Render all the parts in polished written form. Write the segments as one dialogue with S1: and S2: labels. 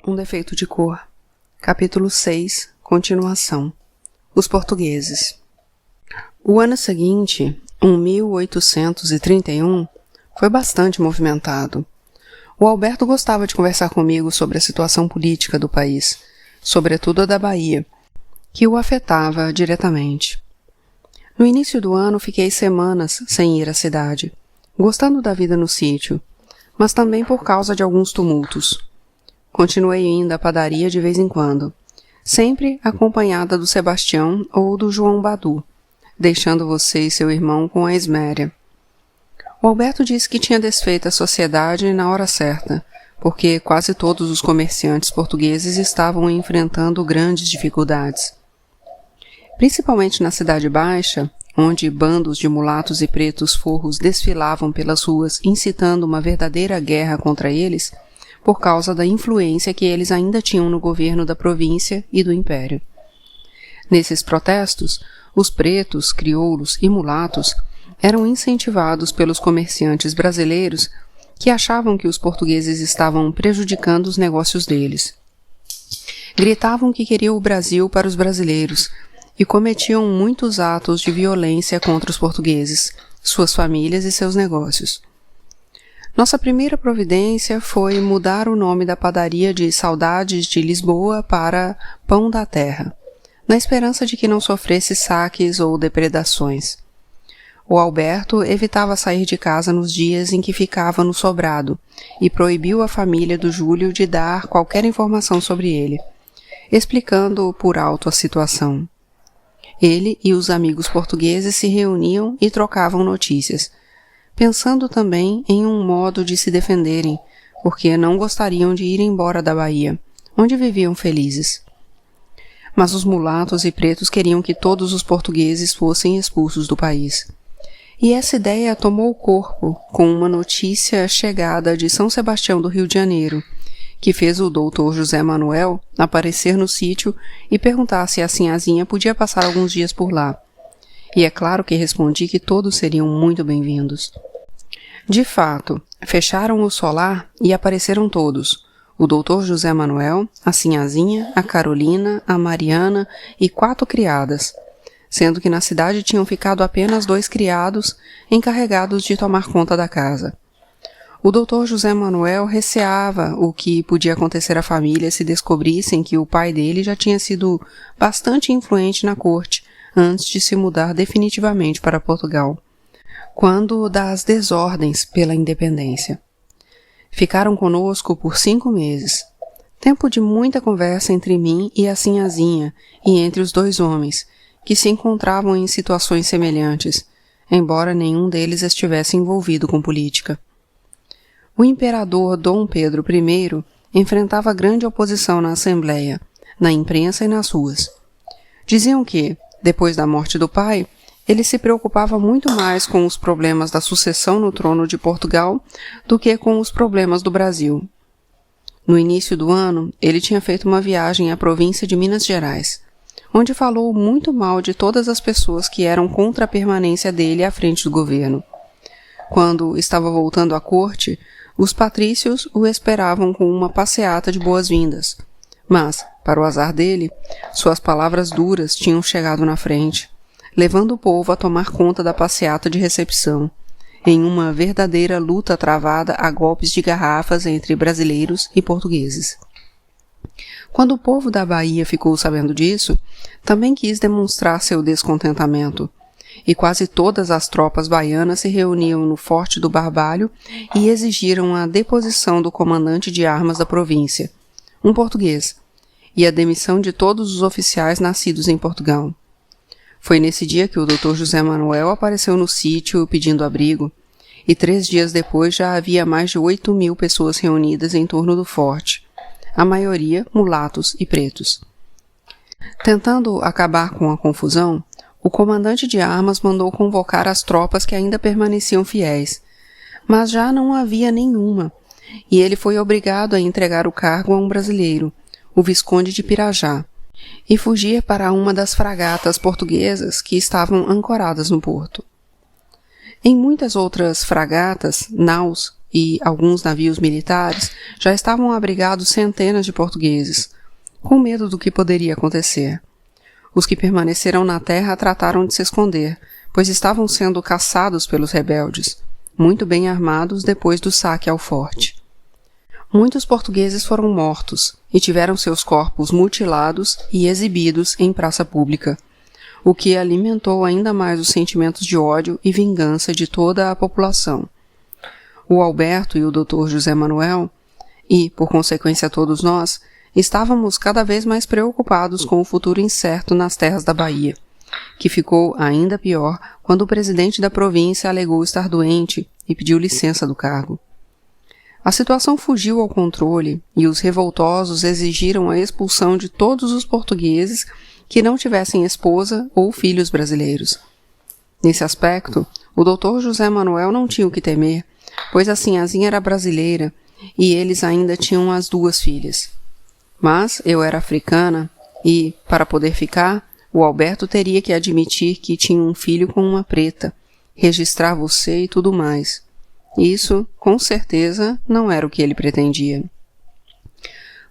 S1: Um defeito de cor. Capítulo 6. Continuação. Os portugueses. O ano seguinte, 1831, foi bastante movimentado. O Alberto gostava de conversar comigo sobre a situação política do país, sobretudo a da Bahia, que o afetava diretamente. No início do ano fiquei semanas sem ir à cidade, gostando da vida no sítio, mas também por causa de alguns tumultos. Continuei indo à padaria de vez em quando, sempre acompanhada do Sebastião ou do João Badu, deixando você e seu irmão com a Esméria. O Alberto disse que tinha desfeito a sociedade na hora certa, porque quase todos os comerciantes portugueses estavam enfrentando grandes dificuldades. Principalmente na Cidade Baixa, onde bandos de mulatos e pretos forros desfilavam pelas ruas incitando uma verdadeira guerra contra eles, por causa da influência que eles ainda tinham no governo da província e do império. Nesses protestos, os pretos, crioulos e mulatos eram incentivados pelos comerciantes brasileiros que achavam que os portugueses estavam prejudicando os negócios deles. Gritavam que queriam o Brasil para os brasileiros e cometiam muitos atos de violência contra os portugueses, suas famílias e seus negócios. Nossa primeira providência foi mudar o nome da padaria de Saudades de Lisboa para Pão da Terra, na esperança de que não sofresse saques ou depredações. O Alberto evitava sair de casa nos dias em que ficava no sobrado e proibiu a família do Júlio de dar qualquer informação sobre ele, explicando por alto a situação. Ele e os amigos portugueses se reuniam e trocavam notícias, pensando também em um modo de se defenderem, porque não gostariam de ir embora da Bahia, onde viviam felizes. Mas os mulatos e pretos queriam que todos os portugueses fossem expulsos do país. E essa ideia tomou corpo com uma notícia chegada de São Sebastião do Rio de Janeiro, que fez o doutor José Manuel aparecer no sítio e perguntar se a sinhazinha podia passar alguns dias por lá. E é claro que respondi que todos seriam muito bem-vindos. De fato, fecharam o solar e apareceram todos, o doutor José Manuel, a sinhazinha, a Carolina, a Mariana e 4 criadas, sendo que na cidade tinham ficado apenas 2 criados encarregados de tomar conta da casa. O doutor José Manuel receava o que podia acontecer à família se descobrissem que o pai dele já tinha sido bastante influente na corte antes de se mudar definitivamente para Portugal, quando das desordens pela independência. Ficaram conosco por 5 meses, tempo de muita conversa entre mim e a sinhazinha e entre os 2 homens, que se encontravam em situações semelhantes, embora nenhum deles estivesse envolvido com política. O imperador Dom Pedro I enfrentava grande oposição na Assembleia, na imprensa e nas ruas. Diziam que, depois da morte do pai, ele se preocupava muito mais com os problemas da sucessão no trono de Portugal do que com os problemas do Brasil. No início do ano, ele tinha feito uma viagem à província de Minas Gerais, onde falou muito mal de todas as pessoas que eram contra a permanência dele à frente do governo. Quando estava voltando à corte, os patrícios o esperavam com uma passeata de boas-vindas, mas, para o azar dele, suas palavras duras tinham chegado na frente, levando o povo a tomar conta da passeata de recepção, em uma verdadeira luta travada a golpes de garrafas entre brasileiros e portugueses. Quando o povo da Bahia ficou sabendo disso, também quis demonstrar seu descontentamento, e quase todas as tropas baianas se reuniam no Forte do Barbalho e exigiram a deposição do comandante de armas da província, um português, e a demissão de todos os oficiais nascidos em Portugal. Foi nesse dia que o Dr. José Manuel apareceu no sítio pedindo abrigo, e 3 dias depois já havia mais de 8.000 pessoas reunidas em torno do forte, a maioria mulatos e pretos. Tentando acabar com a confusão, o comandante de armas mandou convocar as tropas que ainda permaneciam fiéis, mas já não havia nenhuma, e ele foi obrigado a entregar o cargo a um brasileiro, o Visconde de Pirajá, e fugir para uma das fragatas portuguesas que estavam ancoradas no porto. Em muitas outras fragatas, naus, e alguns navios militares já estavam abrigados centenas de portugueses, com medo do que poderia acontecer. Os que permaneceram na terra trataram de se esconder, pois estavam sendo caçados pelos rebeldes, muito bem armados depois do saque ao forte. Muitos portugueses foram mortos e tiveram seus corpos mutilados e exibidos em praça pública, o que alimentou ainda mais os sentimentos de ódio e vingança de toda a população. O Alberto e o Dr. José Manuel, e, por consequência todos nós, estávamos cada vez mais preocupados com o futuro incerto nas terras da Bahia, que ficou ainda pior quando o presidente da província alegou estar doente e pediu licença do cargo. A situação fugiu ao controle e os revoltosos exigiram a expulsão de todos os portugueses que não tivessem esposa ou filhos brasileiros. Nesse aspecto, o Dr. José Manuel não tinha o que temer, pois a sinhazinha era brasileira e eles ainda tinham as 2 filhas. Mas eu era africana e, para poder ficar, o Alberto teria que admitir que tinha um filho com uma preta, registrar você e tudo mais. Isso, com certeza, não era o que ele pretendia.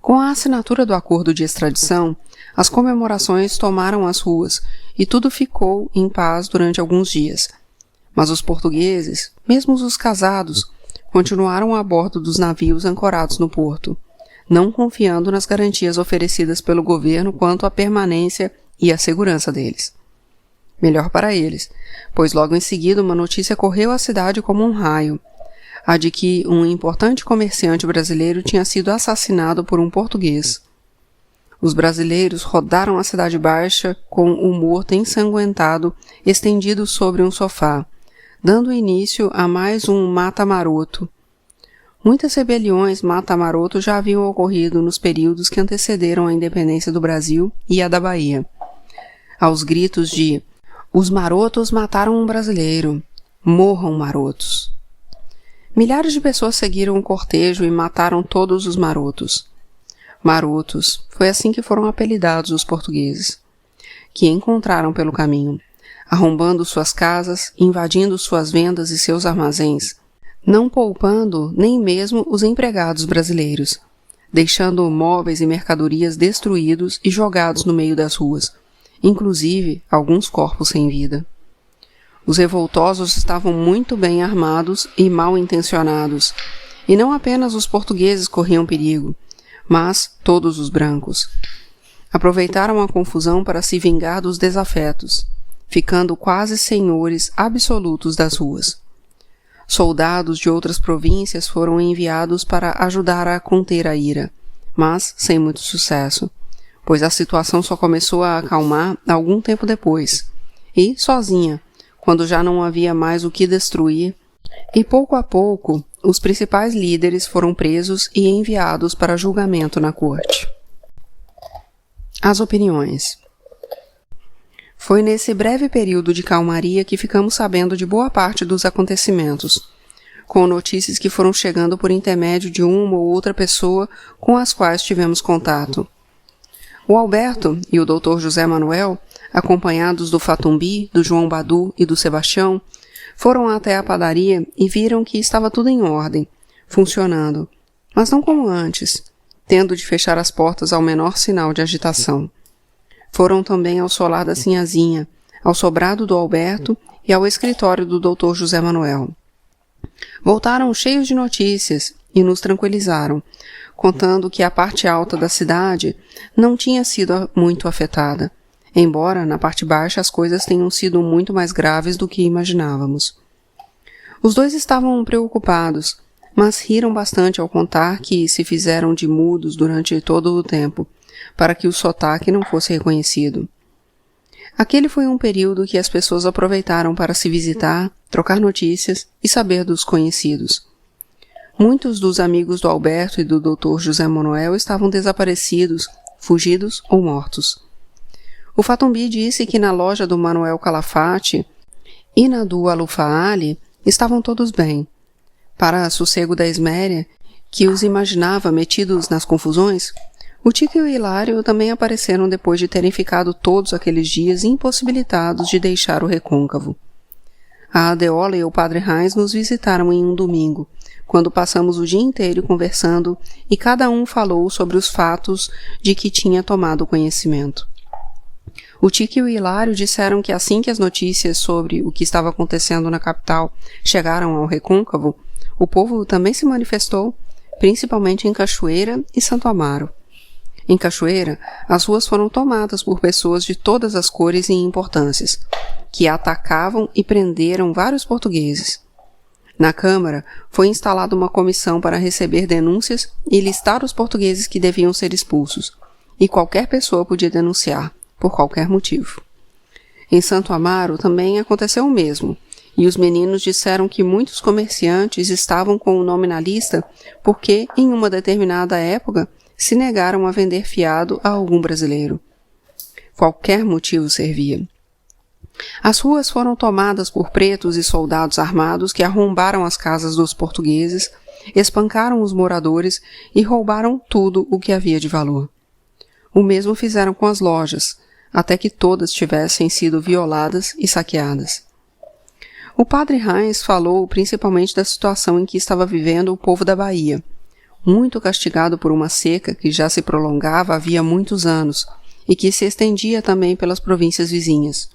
S1: Com a assinatura do acordo de extradição, as comemorações tomaram as ruas e tudo ficou em paz durante alguns dias. Mas os portugueses, mesmo os casados, continuaram a bordo dos navios ancorados no porto, não confiando nas garantias oferecidas pelo governo quanto à permanência e à segurança deles. Melhor para eles, pois logo em seguida uma notícia correu à cidade como um raio, a de que um importante comerciante brasileiro tinha sido assassinado por um português. Os brasileiros rodaram a Cidade Baixa com o morto ensanguentado estendido sobre um sofá, dando início a mais um mata-maroto. Muitas rebeliões mata-maroto já haviam ocorrido nos períodos que antecederam a independência do Brasil e a da Bahia. Aos gritos de "Os marotos mataram um brasileiro! Morram marotos!" Milhares de pessoas seguiram o cortejo e mataram todos os marotos. Marotos, foi assim que foram apelidados os portugueses, que encontraram pelo caminho, arrombando suas casas, invadindo suas vendas e seus armazéns, não poupando nem mesmo os empregados brasileiros, deixando móveis e mercadorias destruídos e jogados no meio das ruas, inclusive alguns corpos sem vida. Os revoltosos estavam muito bem armados e mal intencionados, e não apenas os portugueses corriam perigo, mas todos os brancos. Aproveitaram a confusão para se vingar dos desafetos, ficando quase senhores absolutos das ruas. Soldados de outras províncias foram enviados para ajudar a conter a ira, mas sem muito sucesso, pois a situação só começou a acalmar algum tempo depois, e sozinha, quando já não havia mais o que destruir, e pouco a pouco os principais líderes foram presos e enviados para julgamento na corte. As opiniões. Foi nesse breve período de calmaria que ficamos sabendo de boa parte dos acontecimentos, com notícias que foram chegando por intermédio de uma ou outra pessoa com as quais tivemos contato. O Alberto e o Dr. José Manuel, acompanhados do Fatumbi, do João Badu e do Sebastião, foram até a padaria e viram que estava tudo em ordem, funcionando, mas não como antes, tendo de fechar as portas ao menor sinal de agitação. Foram também ao solar da Sinhazinha, ao sobrado do Alberto e ao escritório do Dr. José Manuel. Voltaram cheios de notícias e nos tranquilizaram, contando que a parte alta da cidade não tinha sido muito afetada, embora na parte baixa as coisas tenham sido muito mais graves do que imaginávamos. Os dois estavam preocupados, mas riram bastante ao contar que se fizeram de mudos durante todo o tempo, para que o sotaque não fosse reconhecido. Aquele foi um período que as pessoas aproveitaram para se visitar, trocar notícias e saber dos conhecidos. Muitos dos amigos do Alberto e do Dr. José Manuel estavam desaparecidos, fugidos ou mortos. O Fatumbi disse que na loja do Manuel Calafate e na do Alufaali estavam todos bem. Para sossego da Esméria, que os imaginava metidos nas confusões, o Tico e o Hilário também apareceram depois de terem ficado todos aqueles dias impossibilitados de deixar o recôncavo. A Adeola e o Padre Reis nos visitaram em um domingo, quando passamos o dia inteiro conversando e cada um falou sobre os fatos de que tinha tomado conhecimento. O Tiki e o Hilário disseram que assim que as notícias sobre o que estava acontecendo na capital chegaram ao Recôncavo, o povo também se manifestou, principalmente em Cachoeira e Santo Amaro. Em Cachoeira, as ruas foram tomadas por pessoas de todas as cores e importâncias, que atacavam e prenderam vários portugueses. Na Câmara, foi instalada uma comissão para receber denúncias e listar os portugueses que deviam ser expulsos, e qualquer pessoa podia denunciar, por qualquer motivo. Em Santo Amaro também aconteceu o mesmo, e os meninos disseram que muitos comerciantes estavam com o nome na lista porque, em uma determinada época, se negaram a vender fiado a algum brasileiro. Qualquer motivo servia. As ruas foram tomadas por pretos e soldados armados que arrombaram as casas dos portugueses, espancaram os moradores e roubaram tudo o que havia de valor. O mesmo fizeram com as lojas, até que todas tivessem sido violadas e saqueadas. O padre Heinz falou principalmente da situação em que estava vivendo o povo da Bahia, muito castigado por uma seca que já se prolongava havia muitos anos e que se estendia também pelas províncias vizinhas.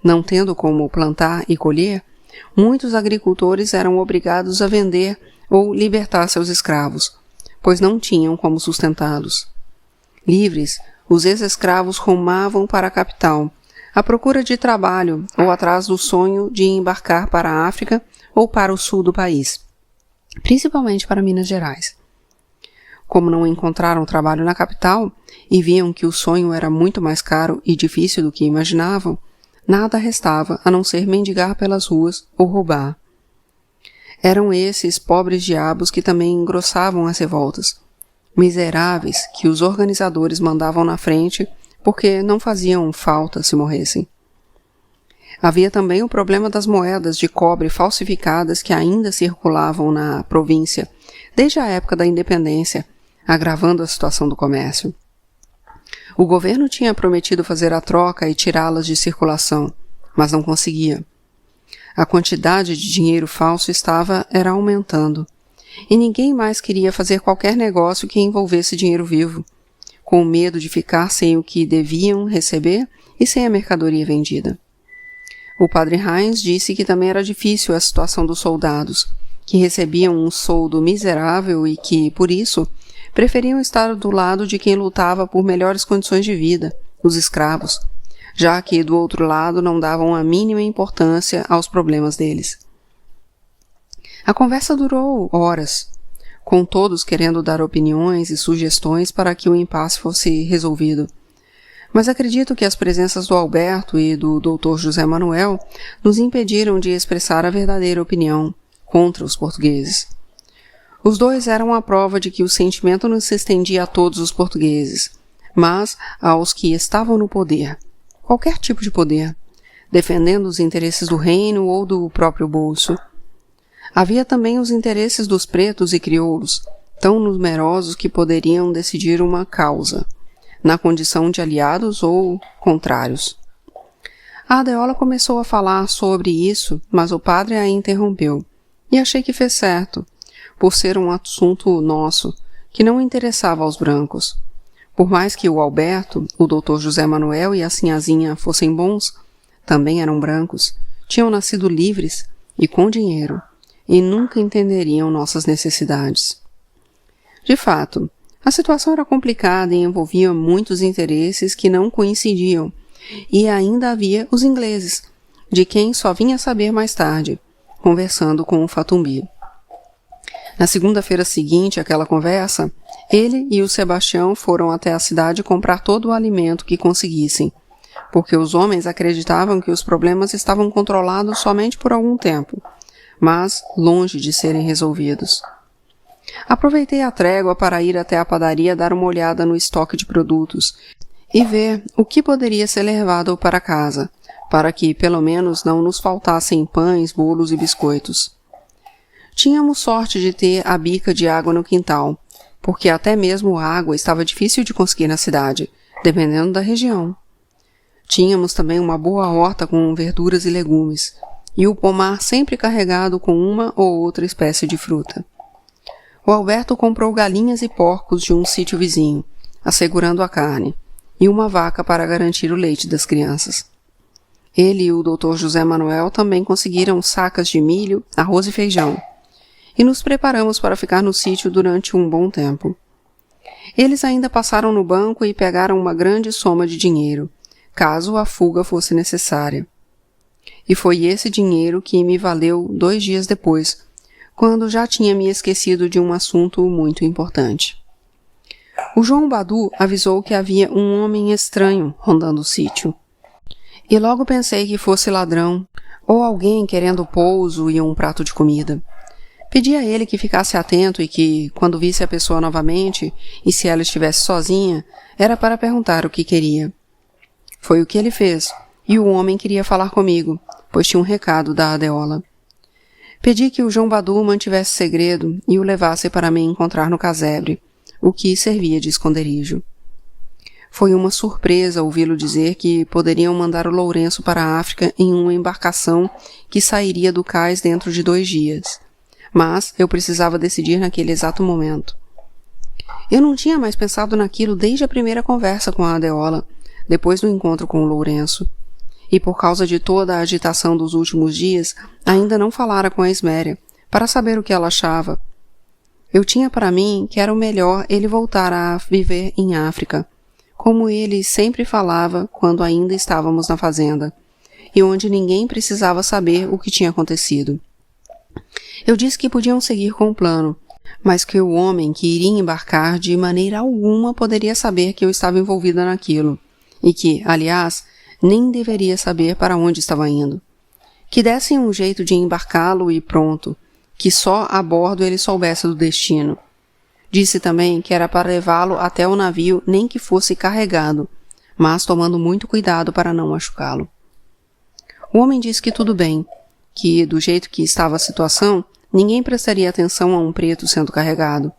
S1: Não tendo como plantar e colher, muitos agricultores eram obrigados a vender ou libertar seus escravos, pois não tinham como sustentá-los. Livres, os ex-escravos rumavam para a capital, à procura de trabalho ou atrás do sonho de embarcar para a África ou para o sul do país, principalmente para Minas Gerais. Como não encontraram trabalho na capital e viam que o sonho era muito mais caro e difícil do que imaginavam, nada restava a não ser mendigar pelas ruas ou roubar. Eram esses pobres diabos que também engrossavam as revoltas, miseráveis que os organizadores mandavam na frente porque não faziam falta se morressem. Havia também o problema das moedas de cobre falsificadas que ainda circulavam na província desde a época da independência, agravando a situação do comércio. O governo tinha prometido fazer a troca e tirá-las de circulação, mas não conseguia. A quantidade de dinheiro falso era aumentando, e ninguém mais queria fazer qualquer negócio que envolvesse dinheiro vivo, com medo de ficar sem o que deviam receber e sem a mercadoria vendida. O padre Heinz disse que também era difícil a situação dos soldados, que recebiam um soldo miserável e que, por isso, preferiam estar do lado de quem lutava por melhores condições de vida, os escravos, já que do outro lado não davam a mínima importância aos problemas deles. A conversa durou horas, com todos querendo dar opiniões e sugestões para que o impasse fosse resolvido. Mas acredito que as presenças do Alberto e do Dr. José Manuel nos impediram de expressar a verdadeira opinião contra os portugueses. Os dois eram a prova de que o sentimento não se estendia a todos os portugueses, mas aos que estavam no poder, qualquer tipo de poder, defendendo os interesses do reino ou do próprio bolso. Havia também os interesses dos pretos e crioulos, tão numerosos que poderiam decidir uma causa, na condição de aliados ou contrários. A Adeola começou a falar sobre isso, mas o padre a interrompeu, e achei que fez certo, por ser um assunto nosso, que não interessava aos brancos. Por mais que o Alberto, o Dr. José Manuel e a sinhazinha fossem bons, também eram brancos, tinham nascido livres e com dinheiro, e nunca entenderiam nossas necessidades. De fato, a situação era complicada e envolvia muitos interesses que não coincidiam, e ainda havia os ingleses, de quem só vinha saber mais tarde, conversando com o Fatumbi. Na segunda-feira seguinte àquela conversa, ele e o Sebastião foram até a cidade comprar todo o alimento que conseguissem, porque os homens acreditavam que os problemas estavam controlados somente por algum tempo, mas longe de serem resolvidos. Aproveitei a trégua para ir até a padaria dar uma olhada no estoque de produtos e ver o que poderia ser levado para casa, para que pelo menos não nos faltassem pães, bolos e biscoitos. Tínhamos sorte de ter a bica de água no quintal, porque até mesmo água estava difícil de conseguir na cidade, dependendo da região. Tínhamos também uma boa horta com verduras e legumes, e o pomar sempre carregado com uma ou outra espécie de fruta. o Alberto comprou galinhas e porcos de um sítio vizinho, assegurando a carne, e uma vaca para garantir o leite das crianças. Ele e o Dr. José Manuel também conseguiram sacas de milho, arroz e feijão, e nos preparamos para ficar no sítio durante um bom tempo. Eles ainda passaram no banco e pegaram uma grande soma de dinheiro, caso a fuga fosse necessária. E foi esse dinheiro que me valeu 2 dias depois, quando já tinha me esquecido de um assunto muito importante. O João Badu avisou que havia um homem estranho rondando o sítio. E logo pensei que fosse ladrão, ou alguém querendo pouso e um prato de comida. Pedi a ele que ficasse atento e que, quando visse a pessoa novamente, e se ela estivesse sozinha, era para perguntar o que queria. Foi o que ele fez, e o homem queria falar comigo, pois tinha um recado da Adeola. Pedi que o João Badu mantivesse segredo e o levasse para me encontrar no casebre, o que servia de esconderijo. Foi uma surpresa ouvi-lo dizer que poderiam mandar o Lourenço para a África em uma embarcação que sairia do cais dentro de 2 dias. Mas eu precisava decidir naquele exato momento. Eu não tinha mais pensado naquilo desde a primeira conversa com a Adeola, depois do encontro com o Lourenço. E por causa de toda a agitação dos últimos dias, ainda não falara com a Esméria, para saber o que ela achava. Eu tinha para mim que era o melhor ele voltar a viver em África, como ele sempre falava quando ainda estávamos na fazenda, e onde ninguém precisava saber o que tinha acontecido. Eu disse que podiam seguir com o plano, mas que o homem que iria embarcar de maneira alguma poderia saber que eu estava envolvida naquilo, e que, aliás, nem deveria saber para onde estava indo. Que dessem um jeito de embarcá-lo e pronto, que só a bordo ele soubesse do destino. Disse também que era para levá-lo até o navio nem que fosse carregado, mas tomando muito cuidado para não machucá-lo. O homem disse que tudo bem, que, do jeito que estava a situação, ninguém prestaria atenção a um preto sendo carregado.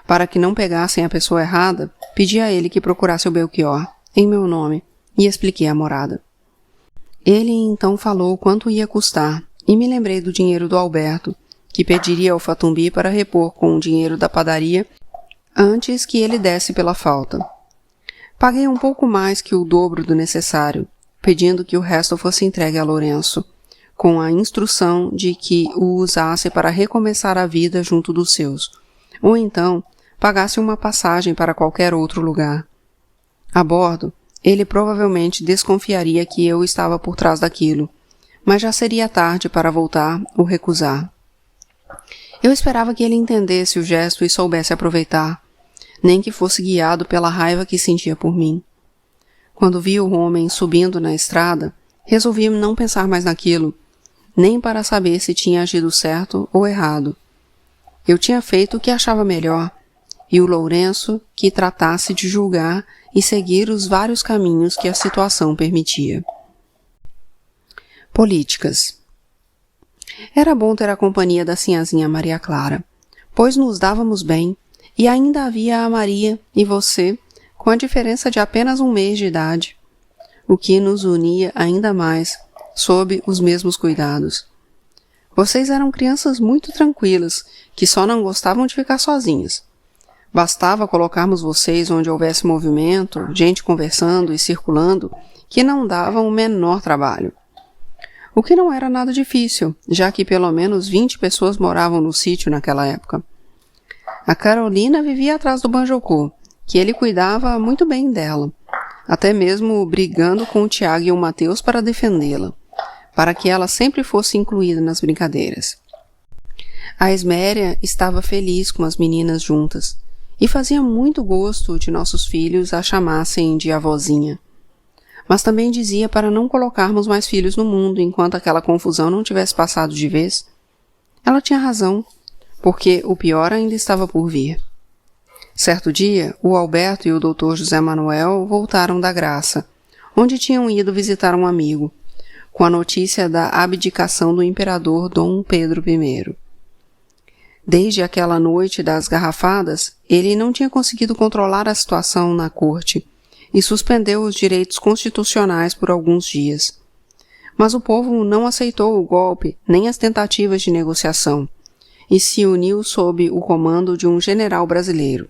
S1: Para que não pegassem a pessoa errada, pedi a ele que procurasse o Belchior, em meu nome, e expliquei a morada. Ele então falou quanto ia custar, e me lembrei do dinheiro do Alberto, que pediria ao Fatumbi para repor com o dinheiro da padaria antes que ele desse pela falta. Paguei um pouco mais que o dobro do necessário, pedindo que o resto fosse entregue a Lourenço, com a instrução de que o usasse para recomeçar a vida junto dos seus, ou então pagasse uma passagem para qualquer outro lugar. A bordo, ele provavelmente desconfiaria que eu estava por trás daquilo, mas já seria tarde para voltar ou recusar. Eu esperava que ele entendesse o gesto e soubesse aproveitar, nem que fosse guiado pela raiva que sentia por mim. Quando vi o homem subindo na estrada, resolvi não pensar mais naquilo, nem para saber se tinha agido certo ou errado. Eu tinha feito o que achava melhor, e o Lourenço que tratasse de julgar e seguir os vários caminhos que a situação permitia. Políticas. Era bom ter a companhia da sinhazinha Maria Clara, pois nos dávamos bem, e ainda havia a Maria e você, com a diferença de apenas 1 mês de idade, o que nos unia ainda mais, sob os mesmos cuidados. Vocês eram crianças muito tranquilas, que só não gostavam de ficar sozinhas. Bastava colocarmos vocês onde houvesse movimento, gente conversando e circulando, que não davam o menor trabalho. O que não era nada difícil, já que pelo menos 20 pessoas moravam no sítio naquela época. A Carolina vivia atrás do Banjocô, que ele cuidava muito bem dela, até mesmo brigando com o Tiago e o Mateus para defendê-la, para que ela sempre fosse incluída nas brincadeiras. A Esméria estava feliz com as meninas juntas, e fazia muito gosto de nossos filhos a chamassem de avózinha. Mas também dizia para não colocarmos mais filhos no mundo enquanto aquela confusão não tivesse passado de vez. Ela tinha razão, porque o pior ainda estava por vir. Certo dia, o Alberto e o Dr. José Manuel voltaram da Graça, onde tinham ido visitar um amigo, com a notícia da abdicação do imperador Dom Pedro I. Desde aquela noite das garrafadas, ele não tinha conseguido controlar a situação na corte e suspendeu os direitos constitucionais por alguns dias. Mas o povo não aceitou o golpe nem as tentativas de negociação, e se uniu sob o comando de um general brasileiro.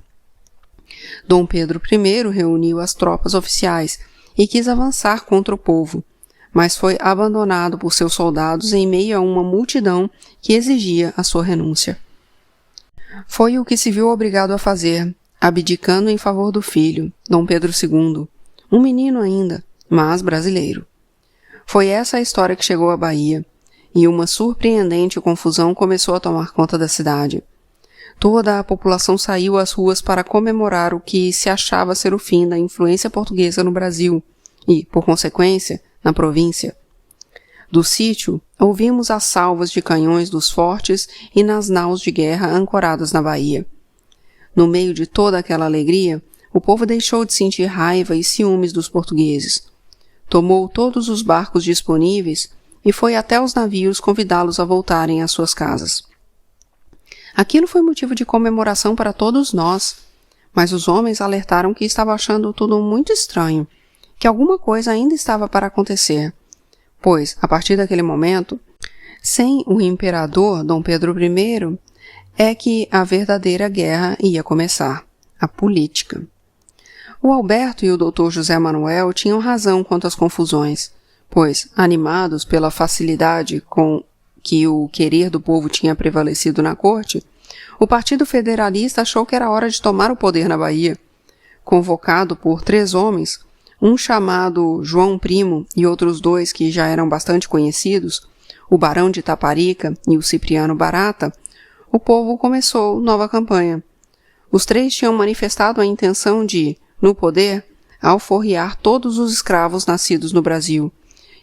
S1: Dom Pedro I reuniu as tropas oficiais e quis avançar contra o povo, mas foi abandonado por seus soldados em meio a uma multidão que exigia a sua renúncia. Foi o que se viu obrigado a fazer, abdicando em favor do filho, Dom Pedro II, um menino ainda, mas brasileiro. Foi essa a história que chegou à Bahia, e uma surpreendente confusão começou a tomar conta da cidade. Toda a população saiu às ruas para comemorar o que se achava ser o fim da influência portuguesa no Brasil e, por consequência, na província. Do sítio, ouvimos as salvas de canhões dos fortes e nas naus de guerra ancoradas na Bahia. No meio de toda aquela alegria, o povo deixou de sentir raiva e ciúmes dos portugueses. Tomou todos os barcos disponíveis e foi até os navios convidá-los a voltarem às suas casas. Aquilo foi motivo de comemoração para todos nós, mas os homens alertaram que estavam achando tudo muito estranho, que alguma coisa ainda estava para acontecer, pois, a partir daquele momento, sem o imperador Dom Pedro I, é que a verdadeira guerra ia começar, a política. O Alberto e o Dr. José Manuel tinham razão quanto às confusões, pois, animados pela facilidade com que o querer do povo tinha prevalecido na corte, o Partido Federalista achou que era hora de tomar o poder na Bahia. Convocado por 3 homens, um chamado João Primo e outros 2 que já eram bastante conhecidos, o Barão de Taparica e o Cipriano Barata, o povo começou nova campanha. Os 3 tinham manifestado a intenção de, no poder, alforriar todos os escravos nascidos no Brasil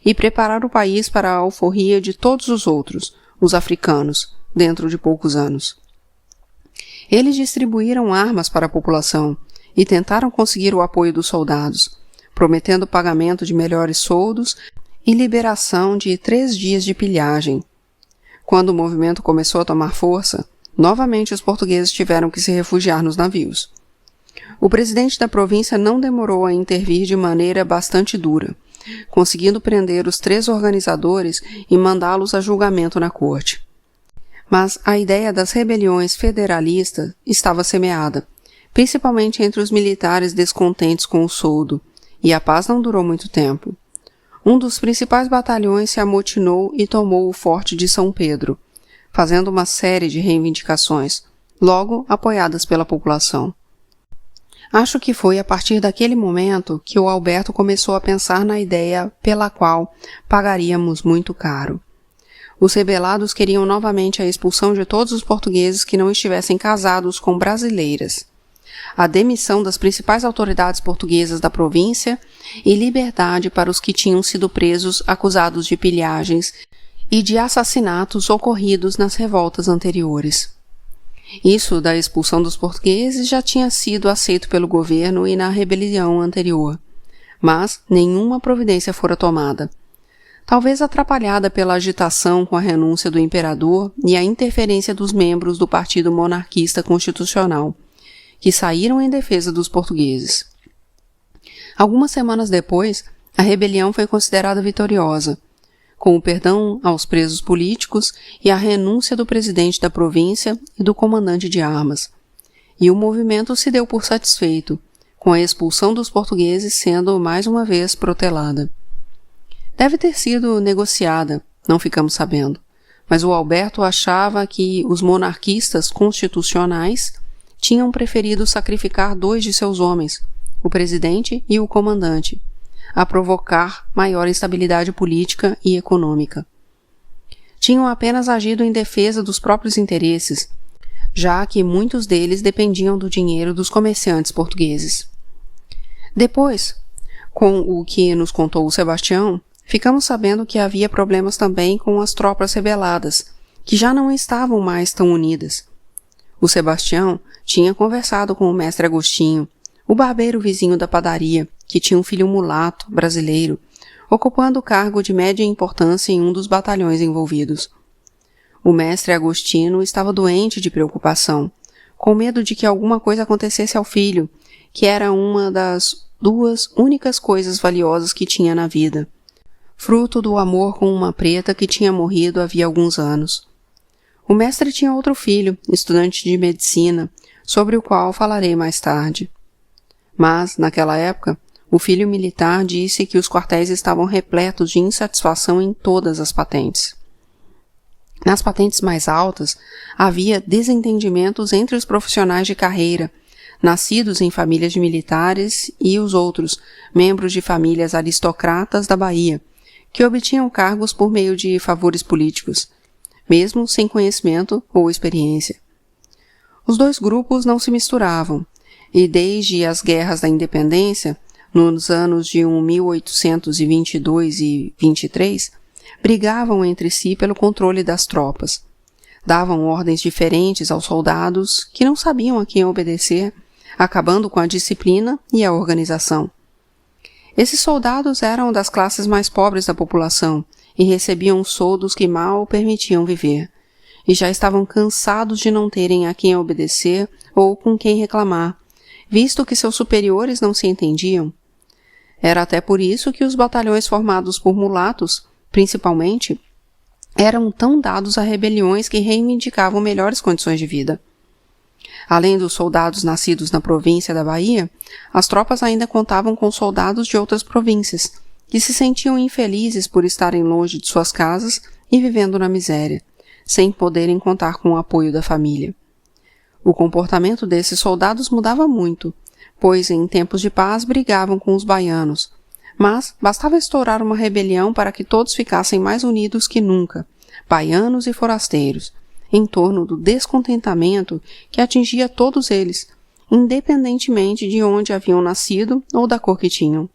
S1: e preparar o país para a alforria de todos os outros, os africanos, dentro de poucos anos. Eles distribuíram armas para a população e tentaram conseguir o apoio dos soldados, prometendo pagamento de melhores soldos e liberação de 3 dias de pilhagem. Quando o movimento começou a tomar força, novamente os portugueses tiveram que se refugiar nos navios. O presidente da província não demorou a intervir de maneira bastante dura, conseguindo prender os 3 organizadores e mandá-los a julgamento na corte. Mas a ideia das rebeliões federalistas estava semeada, principalmente entre os militares descontentes com o soldo, e a paz não durou muito tempo. Um dos principais batalhões se amotinou e tomou o forte de São Pedro, fazendo uma série de reivindicações, logo apoiadas pela população. Acho que foi a partir daquele momento que o Alberto começou a pensar na ideia pela qual pagaríamos muito caro. Os rebelados queriam novamente a expulsão de todos os portugueses que não estivessem casados com brasileiras, a demissão das principais autoridades portuguesas da província e liberdade para os que tinham sido presos acusados de pilhagens e de assassinatos ocorridos nas revoltas anteriores. Isso da expulsão dos portugueses já tinha sido aceito pelo governo e na rebelião anterior, mas nenhuma providência fora tomada. Talvez atrapalhada pela agitação com a renúncia do imperador e a interferência dos membros do Partido Monarquista Constitucional, que saíram em defesa dos portugueses. Algumas semanas depois, a rebelião foi considerada vitoriosa, com o perdão aos presos políticos e a renúncia do presidente da província e do comandante de armas. E o movimento se deu por satisfeito, com a expulsão dos portugueses sendo mais uma vez protelada. Deve ter sido negociada, não ficamos sabendo, mas o Alberto achava que os monarquistas constitucionais tinham preferido sacrificar 2 de seus homens, o presidente e o comandante, a provocar maior instabilidade política e econômica. Tinham apenas agido em defesa dos próprios interesses, já que muitos deles dependiam do dinheiro dos comerciantes portugueses. Depois, com o que nos contou o Sebastião, ficamos sabendo que havia problemas também com as tropas rebeladas, que já não estavam mais tão unidas. O Sebastião tinha conversado com o mestre Agostinho, o barbeiro vizinho da padaria, que tinha um filho mulato, brasileiro, ocupando o cargo de média importância em um dos batalhões envolvidos. O mestre Agostinho estava doente de preocupação, com medo de que alguma coisa acontecesse ao filho, que era uma das 2 únicas coisas valiosas que tinha na vida, fruto do amor com uma preta que tinha morrido havia alguns anos. O mestre tinha outro filho, estudante de medicina, sobre o qual falarei mais tarde. Mas, naquela época, o filho militar disse que os quartéis estavam repletos de insatisfação em todas as patentes. Nas patentes mais altas, havia desentendimentos entre os profissionais de carreira, nascidos em famílias de militares, e os outros, membros de famílias aristocratas da Bahia, que obtinham cargos por meio de favores políticos, mesmo sem conhecimento ou experiência. Os dois grupos não se misturavam, e desde as guerras da independência, nos anos de 1822 e 23, brigavam entre si pelo controle das tropas. Davam ordens diferentes aos soldados que não sabiam a quem obedecer, acabando com a disciplina e a organização. Esses soldados eram das classes mais pobres da população e recebiam soldos que mal permitiam viver, e já estavam cansados de não terem a quem obedecer ou com quem reclamar, visto que seus superiores não se entendiam. Era até por isso que os batalhões formados por mulatos, principalmente, eram tão dados a rebeliões que reivindicavam melhores condições de vida. Além dos soldados nascidos na província da Bahia, as tropas ainda contavam com soldados de outras províncias, que se sentiam infelizes por estarem longe de suas casas e vivendo na miséria, sem poderem contar com o apoio da família. O comportamento desses soldados mudava muito, pois em tempos de paz brigavam com os baianos, mas bastava estourar uma rebelião para que todos ficassem mais unidos que nunca, baianos e forasteiros, em torno do descontentamento que atingia todos eles, independentemente de onde haviam nascido ou da cor que tinham.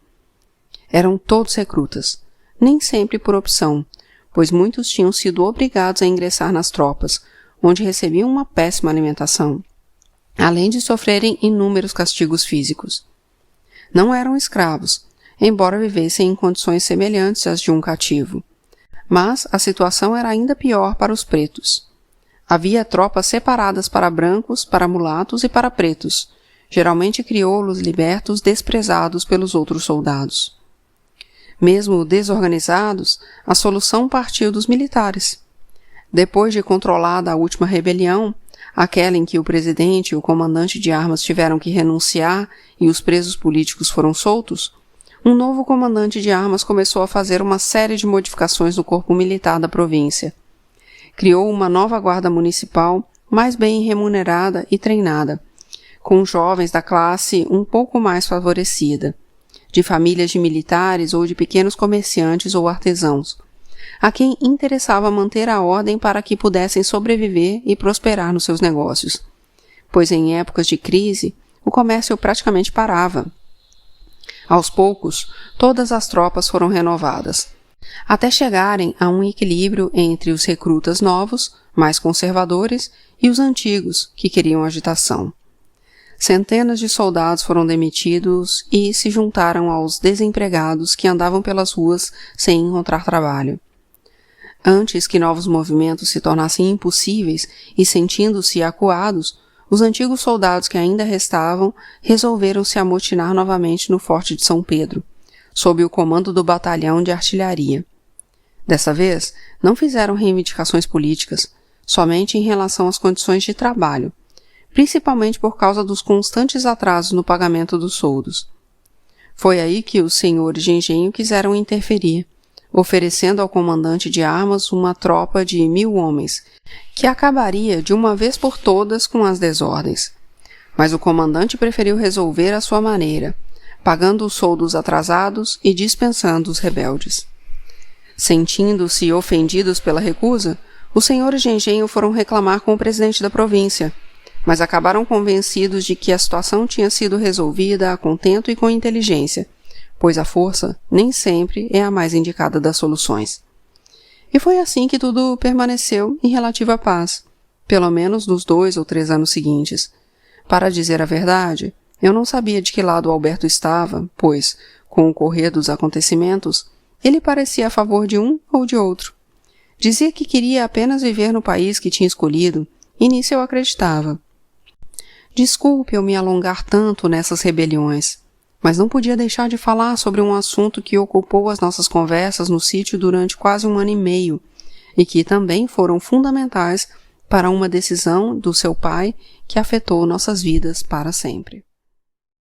S1: Eram todos recrutas, nem sempre por opção, pois muitos tinham sido obrigados a ingressar nas tropas, onde recebiam uma péssima alimentação, além de sofrerem inúmeros castigos físicos. Não eram escravos, embora vivessem em condições semelhantes às de um cativo. Mas a situação era ainda pior para os pretos. Havia tropas separadas para brancos, para mulatos e para pretos, geralmente crioulos libertos desprezados pelos outros soldados. Mesmo desorganizados, a solução partiu dos militares. Depois de controlada a última rebelião, aquela em que o presidente e o comandante de armas tiveram que renunciar e os presos políticos foram soltos, um novo comandante de armas começou a fazer uma série de modificações no corpo militar da província. Criou uma nova guarda municipal, mais bem remunerada e treinada, com jovens da classe um pouco mais favorecida, de famílias de militares ou de pequenos comerciantes ou artesãos, a quem interessava manter a ordem para que pudessem sobreviver e prosperar nos seus negócios, pois em épocas de crise o comércio praticamente parava. Aos poucos, todas as tropas foram renovadas, até chegarem a um equilíbrio entre os recrutas novos, mais conservadores, e os antigos, que queriam agitação. Centenas de soldados foram demitidos e se juntaram aos desempregados que andavam pelas ruas sem encontrar trabalho. Antes que novos movimentos se tornassem impossíveis e sentindo-se acuados, os antigos soldados que ainda restavam resolveram se amotinar novamente no Forte de São Pedro, sob o comando do batalhão de artilharia. Dessa vez, não fizeram reivindicações políticas, somente em relação às condições de trabalho, principalmente por causa dos constantes atrasos no pagamento dos soldos. Foi aí que os senhores de engenho quiseram interferir, oferecendo ao comandante de armas uma tropa de 1.000 homens, que acabaria de uma vez por todas com as desordens. Mas o comandante preferiu resolver à sua maneira, pagando os soldos atrasados e dispensando os rebeldes. Sentindo-se ofendidos pela recusa, os senhores de engenho foram reclamar com o presidente da província, mas acabaram convencidos de que a situação tinha sido resolvida a contento e com inteligência, pois a força nem sempre é a mais indicada das soluções. E foi assim que tudo permaneceu em relativa paz, pelo menos nos 2 ou 3 anos seguintes. Para dizer a verdade, eu não sabia de que lado Alberto estava, pois, com o correr dos acontecimentos, ele parecia a favor de um ou de outro. Dizia que queria apenas viver no país que tinha escolhido, e nisso eu acreditava. Desculpe eu me alongar tanto nessas rebeliões, mas não podia deixar de falar sobre um assunto que ocupou as nossas conversas no sítio durante quase 1 ano e meio, e que também foram fundamentais para uma decisão do seu pai que afetou nossas vidas para sempre.